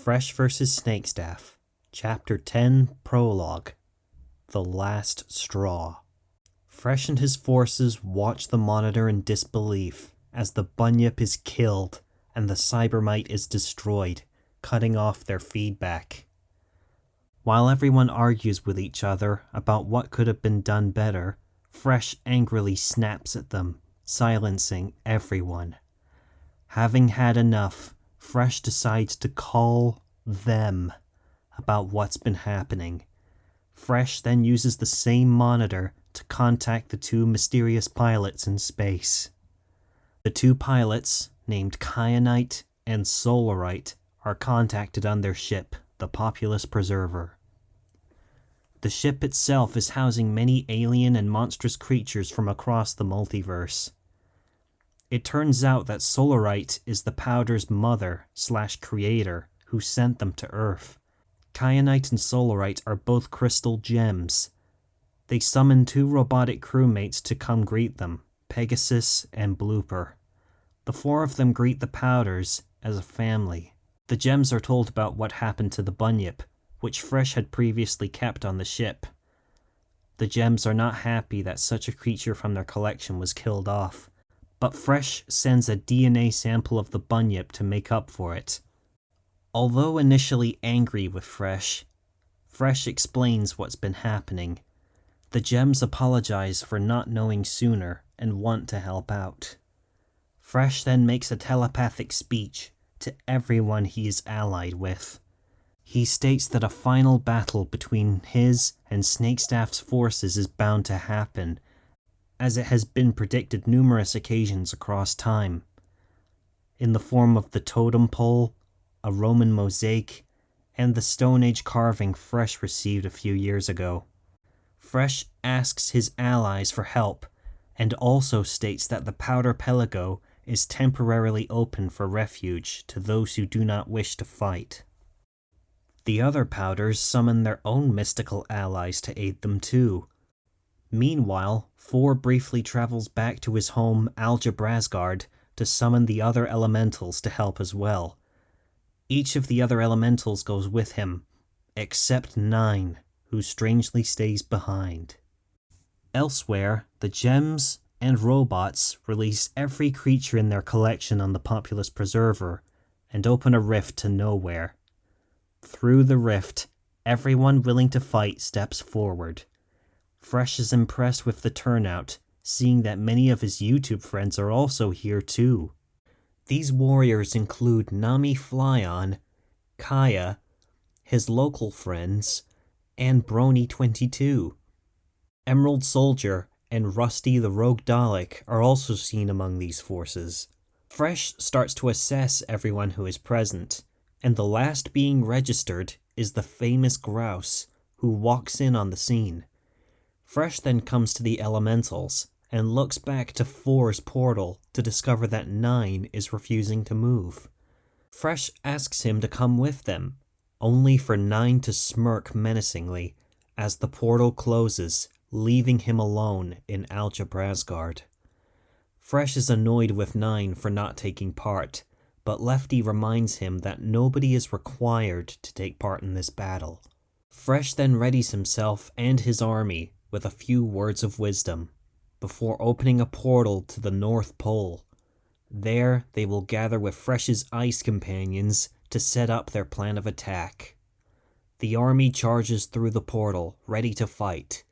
Fresh vs. Snakestaff, Chapter 10, Prologue, The Last Straw. Fresh and his forces watch the monitor in disbelief as the Bunyip is killed and the Cybermite is destroyed, cutting off their feedback. While everyone argues with each other about what could have been done better, Fresh angrily snaps at them, silencing everyone. Having had enough, Fresh decides to call them about what's been happening. Fresh then uses the same monitor to contact the two mysterious pilots in space. The two pilots, named Kyanite and Solarite, are contacted on their ship, the Populous Preserver. The ship itself is housing many alien and monstrous creatures from across the multiverse. It turns out that Solarite is the Powder's mother/creator who sent them to Earth. Kyanite and Solarite are both crystal gems. They summon two robotic crewmates to come greet them, Pegasus and Blooper. The four of them greet the Powders as a family. The gems are told about what happened to the Bunyip, which Fresh had previously kept on the ship. The gems are not happy that such a creature from their collection was killed off, but Fresh sends a DNA sample of the Bunyip to make up for it. Although initially angry with Fresh explains what's been happening. The gems apologize for not knowing sooner and want to help out. Fresh then makes a telepathic speech to everyone he is allied with. He states that a final battle between his and Snakestaff's forces is bound to happen, as it has been predicted numerous occasions across time, in the form of the totem pole, a Roman mosaic, and the Stone Age carving Fresh received a few years ago. Fresh asks his allies for help, and also states that the Powder Pelago is temporarily open for refuge to those who do not wish to fight. The other Powders summon their own mystical allies to aid them too. Meanwhile, Four briefly travels back to his home Algebrasgard to summon the other elementals to help as well. Each of the other elementals goes with him, except Nine, who strangely stays behind. Elsewhere, the gems and robots release every creature in their collection on the Populous Preserver and open a rift to nowhere. Through the rift, everyone willing to fight steps forward. Fresh is impressed with the turnout, seeing that many of his YouTube friends are also here too. These warriors include Nami Flyon, Kaya, his local friends, and Brony22. Emerald Soldier and Rusty the Rogue Dalek are also seen among these forces. Fresh starts to assess everyone who is present, and the last being registered is the famous Grouse, who walks in on the scene. Fresh then comes to the elementals, and looks back to Four's portal to discover that Nine is refusing to move. Fresh asks him to come with them, only for Nine to smirk menacingly as the portal closes, leaving him alone in Algebrasgard. Fresh is annoyed with Nine for not taking part, but Lefty reminds him that nobody is required to take part in this battle. Fresh then readies himself and his army with a few words of wisdom, before opening a portal to the North Pole. There, they will gather with Fresh's ice companions to set up their plan of attack. The army charges through the portal, ready to fight.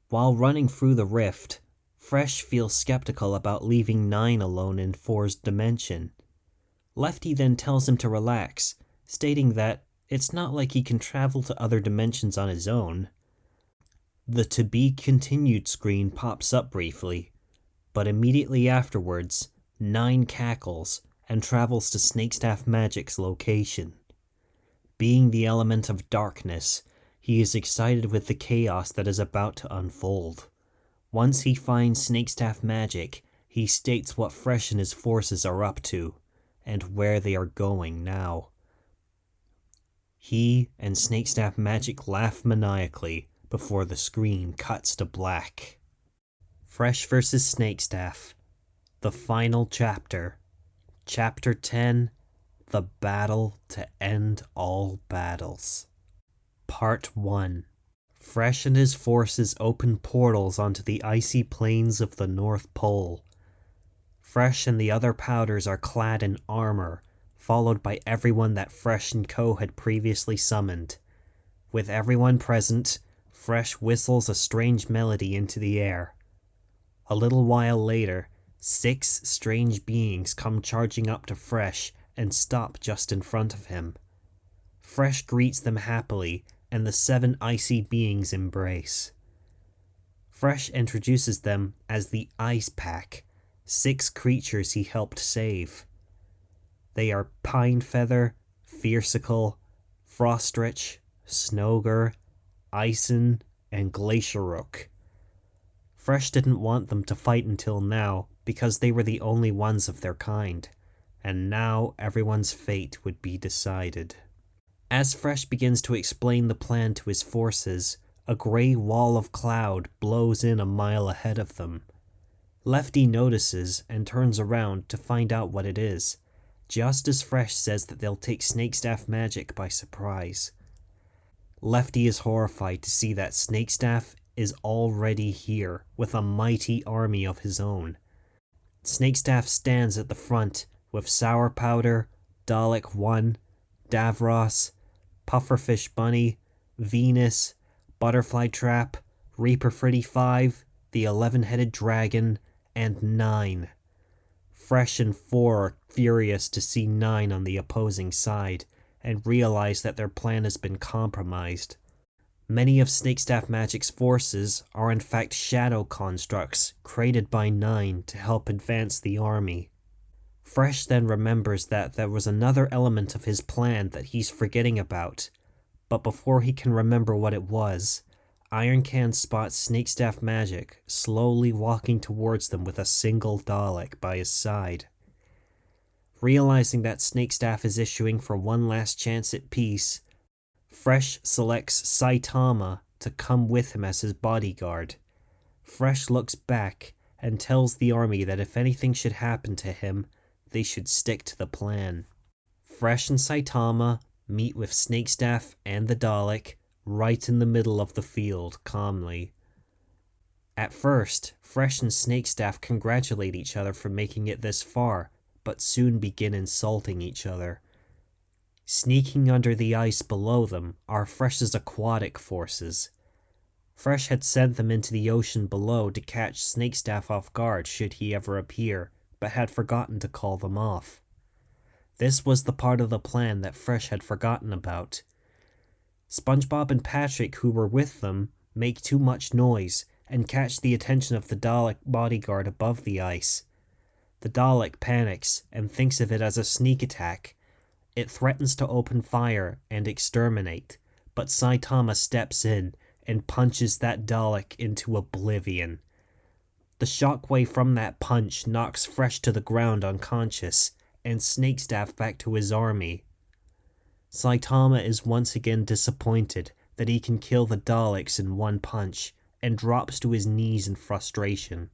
While running through the rift, Fresh feels skeptical about leaving Nine alone in Four's dimension. Lefty then tells him to relax, stating that it's not like he can travel to other dimensions on his own. The to be continued screen pops up briefly, but immediately afterwards, Nine cackles and travels to Snakestaff Magic's location. Being the element of darkness, he is excited with the chaos that is about to unfold. Once he finds Snakestaff Magic, he states what Fresh and his forces are up to, and where they are going now. He and Snakestaff Magic laugh maniacally before the screen cuts to black. Fresh vs. Snakestaff, the final chapter, Chapter 10, The battle to end all battles. Part 1. Fresh and his forces open portals onto the icy plains of the North Pole. Fresh and the other Powders are clad in armor, followed by everyone that Fresh and Co. had previously summoned. With everyone present, Fresh whistles a strange melody into the air. A little while later, 6 strange beings come charging up to Fresh and stop just in front of him. Fresh greets them happily, and the 7 icy beings embrace. Fresh introduces them as the Ice Pack, 6 creatures he helped save. They are Pinefeather, Fiercicle, Frostrich, Snoger, Ison, and Glacierrook. Fresh didn't want them to fight until now because they were the only ones of their kind, and now everyone's fate would be decided. As Fresh begins to explain the plan to his forces, a grey wall of cloud blows in a mile ahead of them. Lefty notices and turns around to find out what it is, just as Fresh says that they'll take Snakestaff magic by surprise. Lefty is horrified to see that Snakestaff is already here with a mighty army of his own. Snakestaff stands at the front with Sour Powder, Dalek 1, Davros, Pufferfish Bunny, Venus, Butterfly Trap, Reaper Freddy 5, the 11-headed dragon, and 9. Fresh and 4 are furious to see 9 on the opposing side, and realize that their plan has been compromised. Many of Snakestaff Magic's forces are in fact shadow constructs created by 9 to help advance the army. Fresh then remembers that there was another element of his plan that he's forgetting about, but before he can remember what it was, Ironcan spots Snakestaff Magic slowly walking towards them with a single Dalek by his side. Realizing that Snakestaff is issuing for one last chance at peace, Fresh selects Saitama to come with him as his bodyguard. Fresh looks back and tells the army that if anything should happen to him, they should stick to the plan. Fresh and Saitama meet with Snakestaff and the Dalek right in the middle of the field calmly. At first, Fresh and Snakestaff congratulate each other for making it this far, but soon begin insulting each other. Sneaking under the ice below them are Fresh's aquatic forces. Fresh had sent them into the ocean below to catch Snakestaff off guard should he ever appear, but had forgotten to call them off. This was the part of the plan that Fresh had forgotten about. SpongeBob and Patrick, who were with them, make too much noise and catch the attention of the Dalek bodyguard above the ice. The Dalek panics and thinks of it as a sneak attack. It threatens to open fire and exterminate, but Saitama steps in and punches that Dalek into oblivion. The shockwave from that punch knocks Fresh to the ground unconscious, and Snakestaff back to his army. Saitama is once again disappointed that he can kill the Daleks in one punch, and drops to his knees in frustration.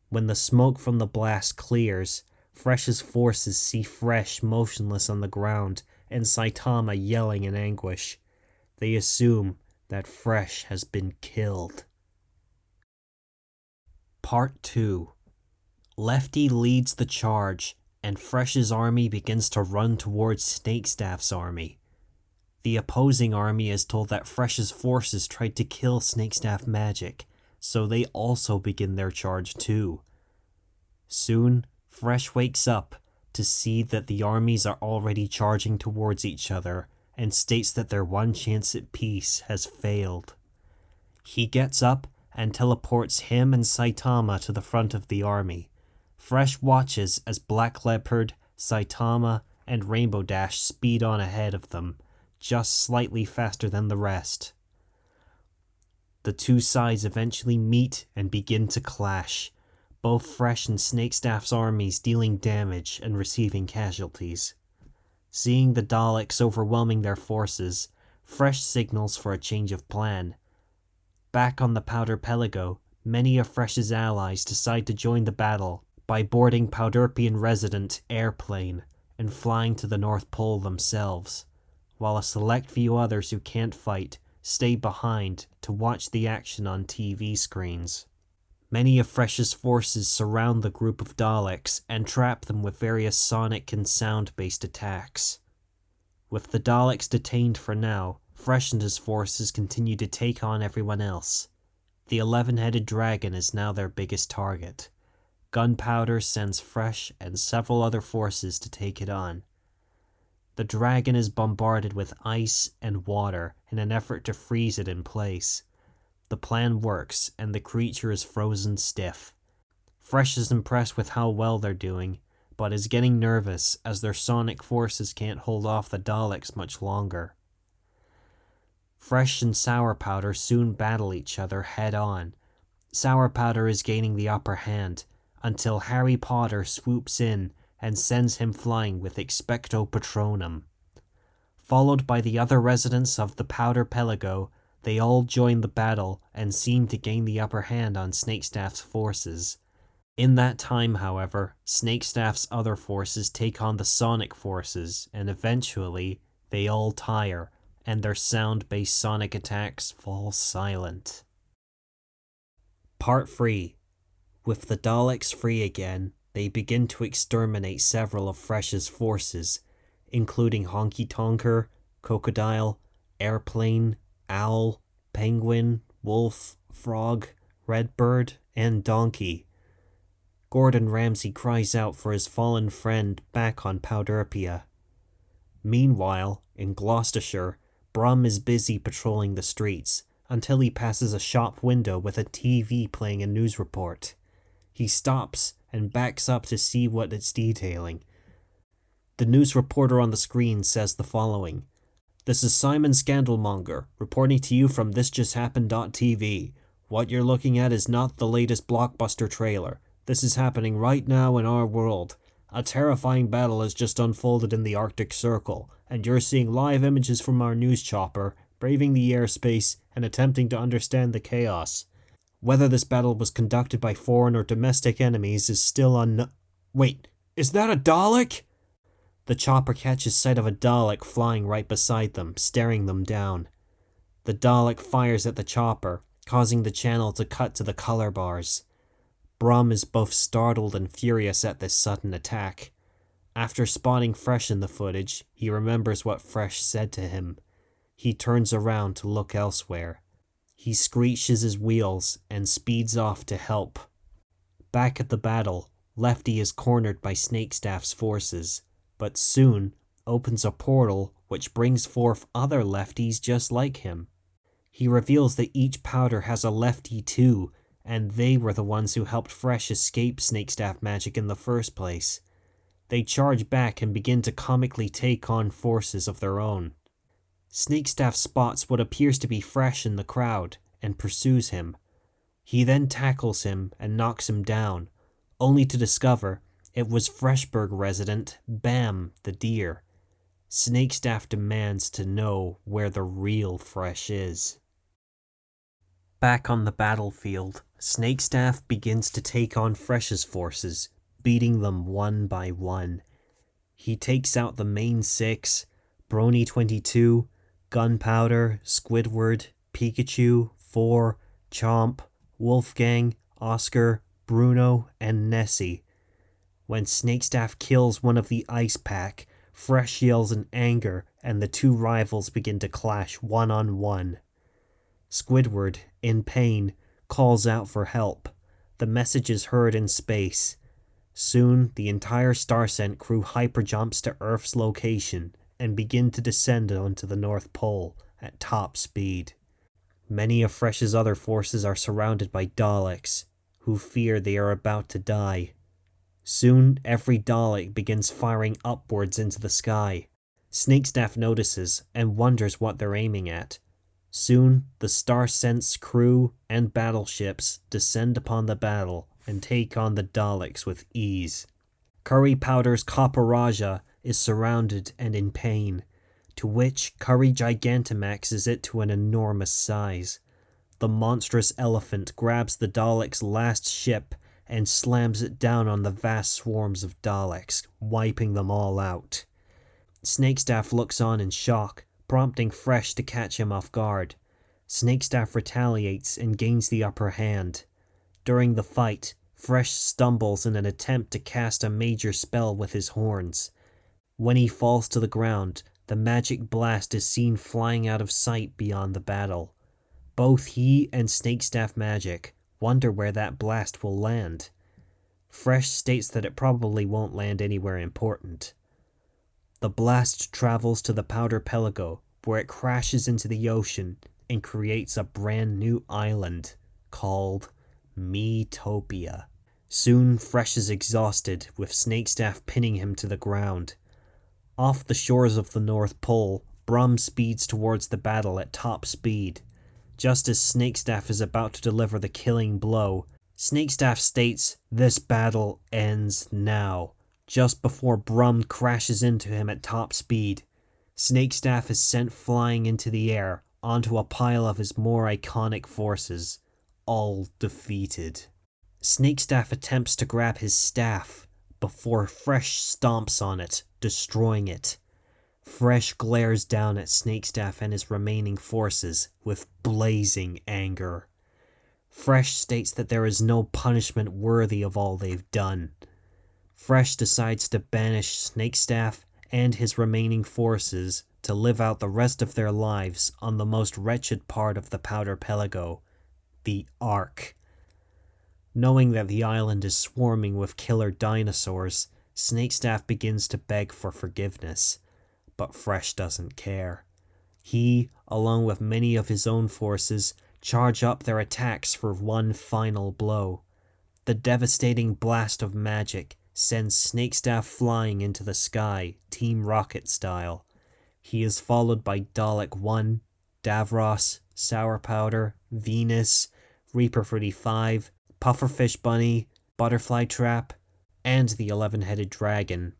When the smoke from the blast clears, Fresh's forces see Fresh motionless on the ground, and Saitama yelling in anguish. They assume that Fresh has been killed. Part 2. Lefty leads the charge, and Fresh's army begins to run towards Snakestaff's army. The opposing army is told that Fresh's forces tried to kill Snakestaff Magic, so they also begin their charge too. Soon, Fresh wakes up to see that the armies are already charging towards each other, and states that their one chance at peace has failed. He gets up and teleports him and Saitama to the front of the army. Fresh watches as Black Leopard, Saitama, and Rainbow Dash speed on ahead of them, just slightly faster than the rest. The two sides eventually meet and begin to clash, both Fresh and Snakestaff's armies dealing damage and receiving casualties. Seeing the Daleks overwhelming their forces, Fresh signals for a change of plan. Back on the Powder Pelago, many of Fresh's allies decide to join the battle by boarding Powderpian resident Airplane and flying to the North Pole themselves, while a select few others who can't fight stay behind to watch the action on TV screens. Many of Fresh's forces surround the group of Daleks and trap them with various sonic and sound-based attacks. With the Daleks detained for now, Fresh and his forces continue to take on everyone else. The 11-headed dragon is now their biggest target. Gunpowder sends Fresh and several other forces to take it on. The dragon is bombarded with ice and water in an effort to freeze it in place. The plan works, and the creature is frozen stiff. Fresh is impressed with how well they're doing, but is getting nervous as their sonic forces can't hold off the Daleks much longer. Fresh and Sour Powder soon battle each other head-on. Sour Powder is gaining the upper hand, until Harry Potter swoops in and sends him flying with Expecto Patronum. Followed by the other residents of the Powder Pelago, they all join the battle and seem to gain the upper hand on Snakestaff's forces. In that time, however, Snakestaff's other forces take on the Sonic forces, and eventually, they all tire, and their sound-based sonic attacks fall silent. Part 3. With the Daleks free again, they begin to exterminate several of Fresh's forces, including Honky Tonker, Crocodile, Airplane, Owl, Penguin, Wolf, Frog, Redbird, and Donkey. Gordon Ramsay cries out for his fallen friend back on Powderpia. Meanwhile, in Gloucestershire, Brum is busy patrolling the streets, until he passes a shop window with a TV playing a news report. He stops and backs up to see what it's detailing. The news reporter on the screen says the following: "This is Simon Scandalmonger, reporting to you from thisjusthappened.tv. What you're looking at is not the latest blockbuster trailer. This is happening right now in our world. A terrifying battle has just unfolded in the Arctic Circle, and you're seeing live images from our news chopper, braving the airspace and attempting to understand the chaos. Whether this battle was conducted by foreign or domestic enemies is still unknown." Wait, is that a Dalek? The chopper catches sight of a Dalek flying right beside them, staring them down. The Dalek fires at the chopper, causing the channel to cut to the color bars. Brum is both startled and furious at this sudden attack. After spotting Fresh in the footage, he remembers what Fresh said to him. He turns around to look elsewhere. He screeches his wheels and speeds off to help. Back at the battle, Lefty is cornered by Snakestaff's forces, but soon opens a portal which brings forth other Lefties just like him. He reveals that each Powder has a Lefty too, and they were the ones who helped Fresh escape Snakestaff magic in the first place. They charge back and begin to comically take on forces of their own. Snakestaff spots what appears to be Fresh in the crowd and pursues him. He then tackles him and knocks him down, only to discover it was Freshburg resident Bam the deer. Snakestaff demands to know where the real Fresh is. Back on the battlefield, Snakestaff begins to take on Fresh's forces, beating them one by one. He takes out the main six: Brony 22, Gunpowder, Squidward, Pikachu, Four, Chomp, Wolfgang, Oscar, Bruno, and Nessie. When Snakestaff kills one of the Ice Pack, Fresh yells in anger, and the two rivals begin to clash one-on-one. Squidward, in pain, calls out for help. The message is heard in space. Soon, the entire Starscent crew hyperjumps to Earth's location and begin to descend onto the North Pole at top speed. Many of Fresh's other forces are surrounded by Daleks, who fear they are about to die. Soon, every Dalek begins firing upwards into the sky. Snakestaff notices and wonders what they're aiming at. Soon, the Starscent's crew and battleships descend upon the battle and take on the Daleks with ease. Curry Powder's Copper is surrounded and in pain, to which Curry Gigantamaxes it to an enormous size. The monstrous elephant grabs the Dalek's last ship and slams it down on the vast swarms of Daleks, wiping them all out. Snakestaff looks on in shock, prompting Fresh to catch him off guard. Snakestaff retaliates and gains the upper hand. During the fight, Fresh stumbles in an attempt to cast a major spell with his horns. When he falls to the ground, the magic blast is seen flying out of sight beyond the battle. Both he and Snakestaff Magic wonder where that blast will land. Fresh states that it probably won't land anywhere important. The blast travels to the Powder Pelago, where it crashes into the ocean and creates a brand new island called Metopia. Soon Fresh is exhausted, with Snakestaff pinning him to the ground. Off the shores of the North Pole, Brum speeds towards the battle at top speed. Just as Snakestaff is about to deliver the killing blow, Snakestaff states this battle ends now. Just before Brum crashes into him at top speed, Snakestaff is sent flying into the air onto a pile of his more iconic forces, all defeated. Snakestaff attempts to grab his staff before Fresh stomps on it, destroying it. Fresh glares down at Snakestaff and his remaining forces with blazing anger. Fresh states that there is no punishment worthy of all they've done. Fresh decides to banish Snakestaff and his remaining forces to live out the rest of their lives on the most wretched part of the Powder Pelago, the Ark. Knowing that the island is swarming with killer dinosaurs, Snakestaff begins to beg for forgiveness, but Fresh doesn't care. He, along with many of his own forces, charge up their attacks for one final blow. The devastating blast of magic sends Snakestaff flying into the sky, Team Rocket style. He is followed by Dalek 1, Davros, Sour Powder, Venus, Reaper 35, Pufferfish Bunny, Butterfly Trap, and the 11-headed dragon.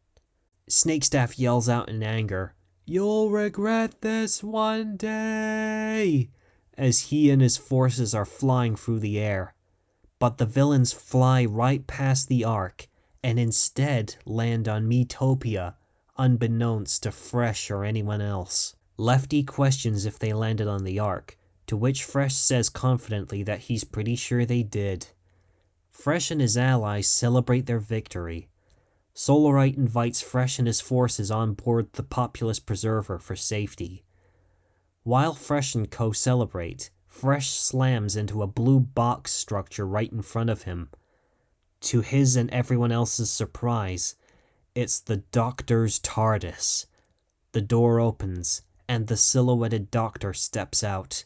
Snakestaff yells out in anger, "You'll regret this one day," as he and his forces are flying through the air. But the villains fly right past the Ark and instead land on Metopia, unbeknownst to Fresh or anyone else. Lefty questions if they landed on the Ark, to which Fresh says confidently that he's pretty sure they did. Fresh and his allies celebrate their victory. Solarite invites Fresh and his forces on board the Populous Preserver for safety. While Fresh and co celebrate, Fresh slams into a blue box structure right in front of him. To his and everyone else's surprise, it's the Doctor's TARDIS. The door opens, and the silhouetted Doctor steps out.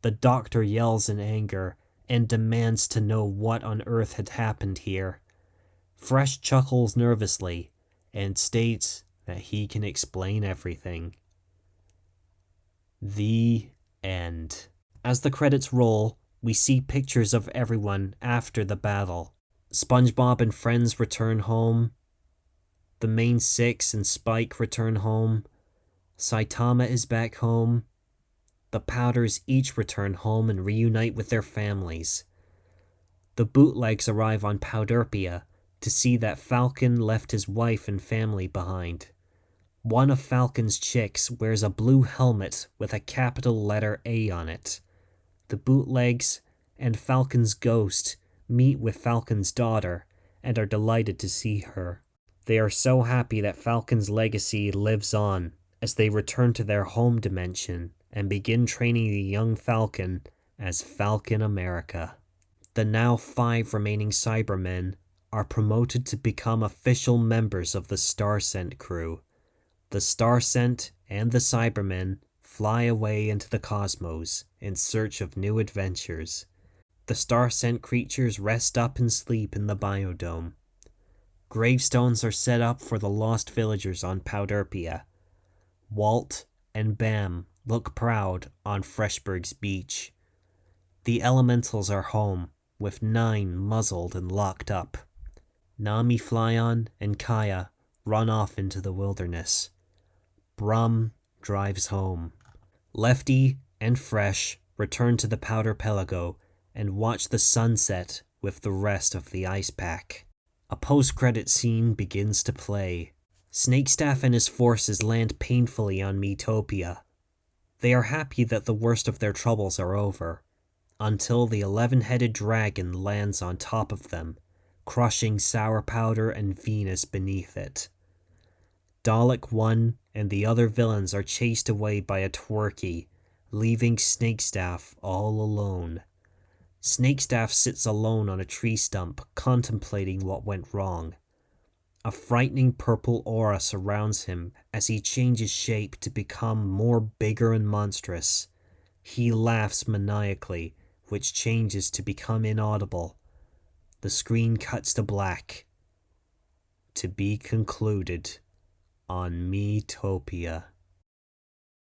The Doctor yells in anger and demands to know what on earth had happened here. Fresh chuckles nervously and states that he can explain everything. The end. As the credits roll, we see pictures of everyone after the battle. SpongeBob and friends return home. The main six and Spike return home. Saitama is back home. The Powders each return home and reunite with their families. The bootlegs arrive on Powderpia to see that Falcon left his wife and family behind. One of Falcon's chicks wears a blue helmet with a capital letter A on it. The bootlegs and Falcon's ghost meet with Falcon's daughter and are delighted to see her. They are so happy that Falcon's legacy lives on as they return to their home dimension and begin training the young Falcon as Falcon America. The now 5 remaining Cybermen are promoted to become official members of the Starscent crew. The Starscent and the Cybermen fly away into the cosmos in search of new adventures. The Starscent creatures rest up and sleep in the biodome. Gravestones are set up for the lost villagers on Powderpia. Walt and Bam look proud on Freshberg's beach. The elementals are home, with 9 muzzled and locked up. Nami Flyon and Kaya run off into the wilderness. Brum drives home. Lefty and Fresh return to the Powder Pelago and watch the sunset with the rest of the ice pack. A post-credit scene begins to play. Snakestaff and his forces land painfully on Metopia. They are happy that the worst of their troubles are over, until the 11-headed dragon lands on top of them, crushing Sour Powder and Venus beneath it. Dalek 1 and the other villains are chased away by a Twerky, leaving Snakestaff all alone. Snakestaff sits alone on a tree stump, contemplating what went wrong. A frightening purple aura surrounds him as he changes shape to become more bigger and monstrous. He laughs maniacally, which changes to become inaudible. The screen cuts to black. To be concluded on Metopia.